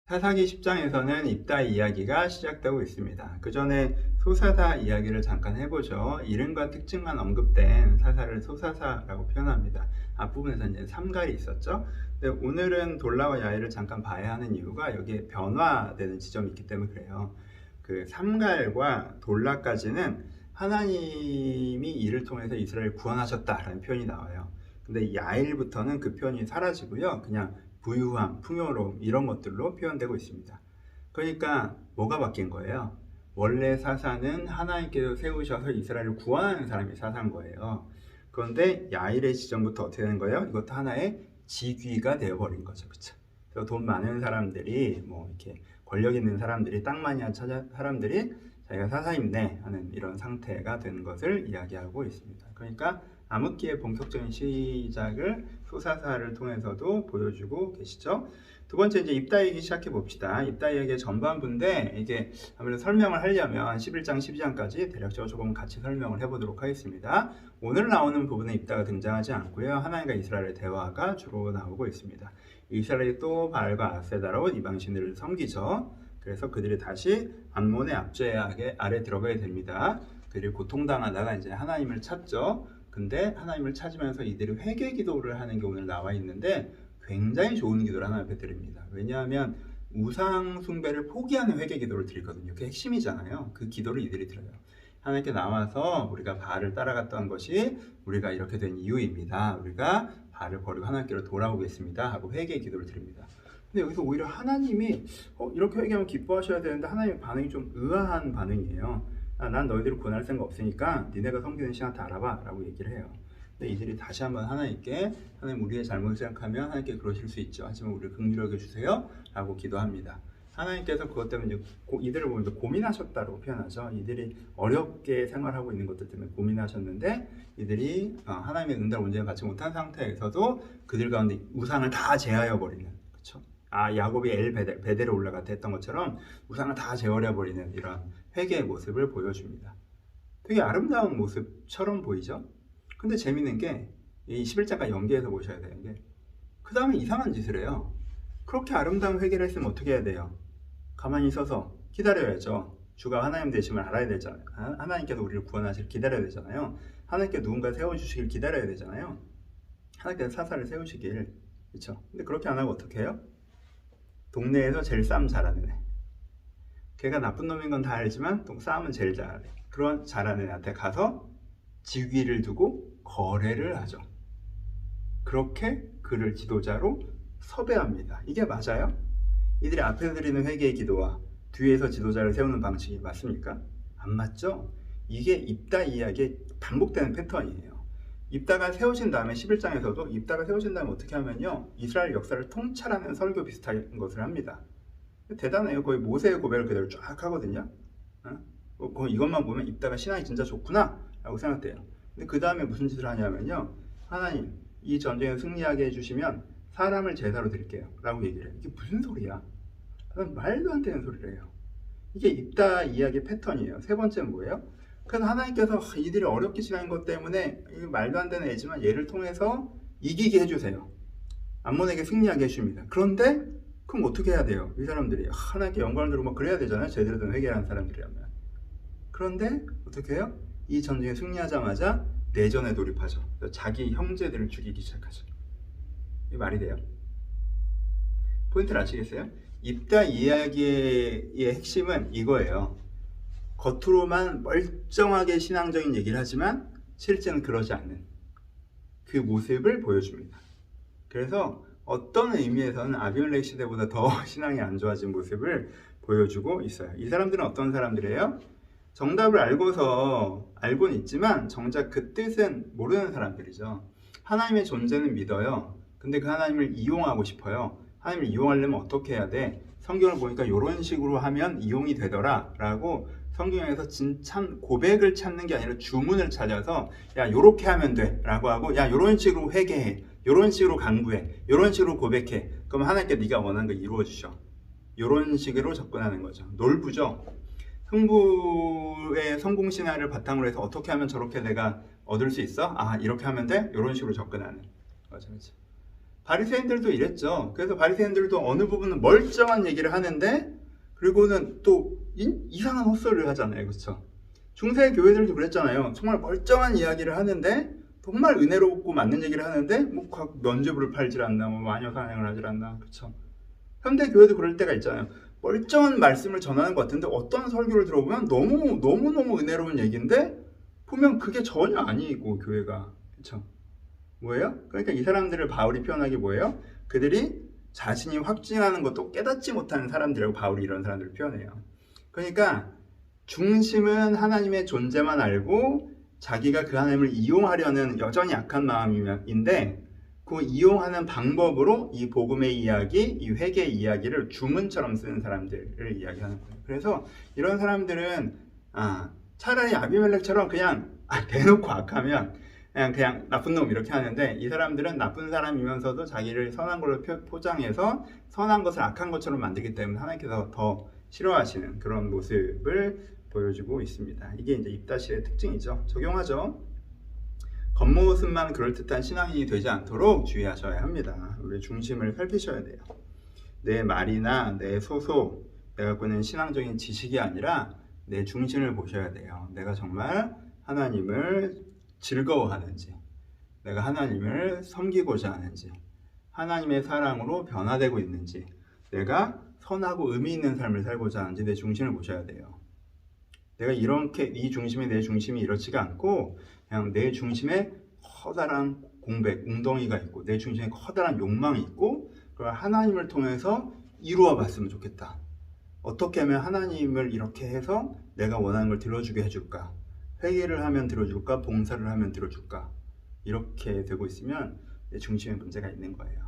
사사기 10장에서는 입다 이야기가 시작되고 있습니다. 그 전에 소사사 이야기를 잠깐 해보죠. 이름과 특징만 언급된 사사를 소사사라고 표현합니다. 앞부분에서 이제 삼갈이 있었죠. 근데 오늘은 돌라와 야일을 잠깐 봐야 하는 이유가 여기에 변화되는 지점이 있기 때문에 그래요. 그 삼갈과 돌라까지는 하나님이 이를 통해서 이스라엘을 구원하셨다라는 표현이 나와요. 근데 야일부터는 그 표현이 사라지고요. 그냥 부유함, 풍요로움 이런 것들로 표현되고 있습니다. 그러니까 뭐가 바뀐 거예요? 원래 사사는 하나님께서 세우셔서 이스라엘을 구원하는 사람이 사사인 거예요. 그런데 야일의 시점부터 어떻게 되는 거예요? 이것도 하나의 직위가 되어버린 거죠. 그쵸? 그래서 돈 많은 사람들이 뭐 이렇게 권력 있는 사람들이 땅 많이 한 사람들이 자기가 사사임네 하는 이런 상태가 되는 것을 이야기하고 있습니다. 그러니까 암흑기의 본격적인 시작을 소사사를 통해서도 보여주고 계시죠. 두 번째 이제 입다 얘기 시작해 봅시다. 입다 얘기의 전반부인데 이게 아무래도 설명을 하려면 11장 12장까지 대략적으로 조금 같이 설명을 해보도록 하겠습니다. 오늘 나오는 부분에 입다가 등장하지 않고요. 하나님과 이스라엘의 대화가 주로 나오고 있습니다. 이스라엘이 또 바알과 아세다로 이방신들을 섬기죠. 그래서 그들이 다시 암몬의 압제 아래 들어가게 됩니다. 그들이 고통당하다가 이제 하나님을 찾죠. 근데 하나님을 찾으면서 이들이 회개 기도를 하는 게 오늘 나와 있는데 굉장히 좋은 기도를 하나 옆에 드립니다. 왜냐하면 우상 숭배를 포기하는 회개 기도를 드리거든요. 그게 핵심이잖아요. 그 기도를 이들이 드려요. 하나님께 나와서 우리가 바알을 따라갔던 것이 우리가 이렇게 된 이유입니다. 우리가 바알을 버리고 하나님께로 돌아오겠습니다 하고 회개 기도를 드립니다. 근데 여기서 오히려 하나님이 이렇게 회개하면 기뻐하셔야 되는데 하나님의 반응이 좀 의아한 반응이에요. 난 너희들을 구원할 생각 없으니까 니네가 섬기는 신한테 알아봐 라고 얘기를 해요. 근데 이들이 다시 한번 하나님께 하나님 우리의 잘못을 생각하면 하나님께 그러실 수 있죠. 하지만 우리를 긍휼히 여겨주세요 라고 기도합니다. 하나님께서 그것 때문에 이제 이들을 보면서 고민하셨다고 표현하죠. 이들이 어렵게 생활하고 있는 것들 때문에 고민하셨는데 이들이 하나님의 응답을 온전히 받지 못한 상태에서도 그들 가운데 우상을 다 제하여 버리는, 그렇죠? 야곱이 베델에 올라갈 때 했던 것처럼 우상을 다 제어해 버리는 이런 회개의 모습을 보여줍니다. 되게 아름다운 모습처럼 보이죠? 근데 재밌는 게 이 11장까지 연계해서 보셔야 되는 게 그 다음에 이상한 짓을 해요. 그렇게 아름다운 회개를 했으면 어떻게 해야 돼요? 가만히 서서 기다려야죠. 주가 하나님 되심을 알아야 되잖아요. 하나님께서 우리를 구원하실 기다려야 되잖아요. 하나님께 누군가 세워주시길 기다려야 되잖아요. 하나님께서 사사를 세우시길, 그렇죠? 근데 그렇게 안 하고 어떻게 해요? 동네에서 제일 싸움 잘하는 애, 걔가 나쁜 놈인 건 다 알지만 또 싸움은 제일 잘해. 그런 잘하는 애한테 가서 직위를 두고 거래를 하죠. 그렇게 그를 지도자로 섭외합니다. 이게 맞아요? 이들이 앞에서 드리는 회개의 기도와 뒤에서 지도자를 세우는 방식이 맞습니까? 안 맞죠? 이게 입다 이야기의 반복되는 패턴이에요. 입다가 세우신 다음에 11장에서도 입다가 세우신 다음에 어떻게 하면요, 이스라엘 역사를 통찰하는 설교 비슷한 것을 합니다. 대단해요. 거의 모세의 고백을 그대로 쫙 하거든요. 거의 이것만 보면 입다가 신앙이 진짜 좋구나 라고 생각돼요. 근데 그 다음에 무슨 짓을 하냐면요, 하나님 이 전쟁에 승리하게 해주시면 사람을 제사로 드릴게요 라고 얘기를 해요. 이게 무슨 소리야? 말도 안 되는 소리를 해요. 이게 입다 이야기 패턴이에요. 세 번째는 뭐예요? 그래서 하나님께서 이들이 어렵게 지나는 것 때문에 말도 안 되는 애지만 얘를 통해서 이기게 해주세요. 암몬에게 승리하게 해줍니다. 그런데 그럼 어떻게 해야 돼요? 이 사람들이 하나님께 영광을 들고 막 그래야 되잖아요. 제대로 된 회개하는 사람들이라면. 그런데 어떻게 해요? 이 전쟁에 승리하자마자 내전에 돌입하죠. 자기 형제들을 죽이기 시작하죠. 이 말이 돼요? 포인트를 아시겠어요? 입다 이야기의 핵심은 이거예요. 겉으로만 멀쩡하게 신앙적인 얘기를 하지만 실제는 그러지 않는 그 모습을 보여줍니다. 그래서 어떤 의미에서는 아비멜렉 시대보다 더 신앙이 안 좋아진 모습을 보여주고 있어요. 이 사람들은 어떤 사람들이에요? 정답을 알고는 있지만 정작 그 뜻은 모르는 사람들이죠. 하나님의 존재는 믿어요. 근데 그 하나님을 이용하고 싶어요. 하나님을 이용하려면 어떻게 해야 돼? 성경을 보니까 이런 식으로 하면 이용이 되더라 라고 성경에서 진짜 고백을 찾는 게 아니라 주문을 찾아서 야 요렇게 하면 돼 라고 하고, 야 요런 식으로 회개해, 요런 식으로 간구해, 요런 식으로 고백해. 그럼 하나님께 네가 원하는 거 이루어 주셔. 요런 식으로 접근하는 거죠. 놀부죠. 흥부의 성공 신화를 바탕으로 해서 어떻게 하면 저렇게 내가 얻을 수 있어? 이렇게 하면 돼? 요런 식으로 접근하는 거죠. 바리새인들도 이랬죠. 그래서 바리새인들도 어느 부분은 멀쩡한 얘기를 하는데 그리고는 또 이상한 헛소리를 하잖아요. 그렇죠? 중세 교회들도 그랬잖아요. 정말 멀쩡한 이야기를 하는데 정말 은혜롭고 맞는 얘기를 하는데 뭐 면죄부를 팔질 않나, 뭐 마녀 사냥을 하질 않나, 그렇죠? 현대 교회도 그럴 때가 있잖아요. 멀쩡한 말씀을 전하는 것 같은데 어떤 설교를 들어보면 너무 은혜로운 얘기인데 보면 그게 전혀 아니고 교회가, 그렇죠? 뭐예요? 그러니까 이 사람들을 바울이 표현하기 뭐예요? 그들이 자신이 확증하는 것도 깨닫지 못하는 사람들이라고 바울이 이런 사람들을 표현해요. 그러니까 중심은 하나님의 존재만 알고 자기가 그 하나님을 이용하려는 여전히 약한 마음인데 그 이용하는 방법으로 이 복음의 이야기, 이 회개의 이야기를 주문처럼 쓰는 사람들을 이야기하는 거예요. 그래서 이런 사람들은 차라리 아비멜렉처럼 그냥 대놓고 악하면 그냥 나쁜 놈 이렇게 하는데 이 사람들은 나쁜 사람이면서도 자기를 선한 걸로 포장해서 선한 것을 악한 것처럼 만들기 때문에 하나님께서 더 싫어하시는 그런 모습을 보여주고 있습니다. 이게 이제 입다시의 특징이죠. 적용하죠. 겉모습만 그럴듯한 신앙인이 되지 않도록 주의하셔야 합니다. 우리 중심을 살피셔야 돼요. 내 말이나 내 소속, 내가 갖고 있는 신앙적인 지식이 아니라 내 중심을 보셔야 돼요. 내가 정말 하나님을 즐거워하는지, 내가 하나님을 섬기고자 하는지, 하나님의 사랑으로 변화되고 있는지, 내가 선하고 의미 있는 삶을 살고자 하는지 내 중심을 보셔야 돼요. 내가 이렇게 네 중심이 내 중심이 이렇지가 않고 그냥 내 중심에 커다란 공백, 웅덩이가 있고 내 중심에 커다란 욕망이 있고 그걸 하나님을 통해서 이루어 봤으면 좋겠다. 어떻게 하면 하나님을 이렇게 해서 내가 원하는 걸 들어주게 해줄까? 회개를 하면 들어줄까? 봉사를 하면 들어줄까? 이렇게 되고 있으면 내 중심에 문제가 있는 거예요.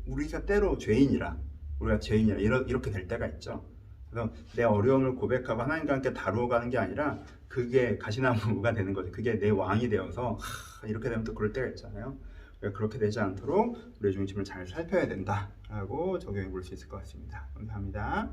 우리가 때로 죄인이라 이렇게 될 때가 있죠. 그래서 내 어려움을 고백하고 하나님과 함께 다루어가는 게 아니라 그게 가시나무가 되는 거죠. 그게 내 왕이 되어서 이렇게 되면 또 그럴 때가 있잖아요. 그렇게 되지 않도록 우리의 중심을 잘 살펴야 된다라고 적용해 볼 수 있을 것 같습니다. 감사합니다.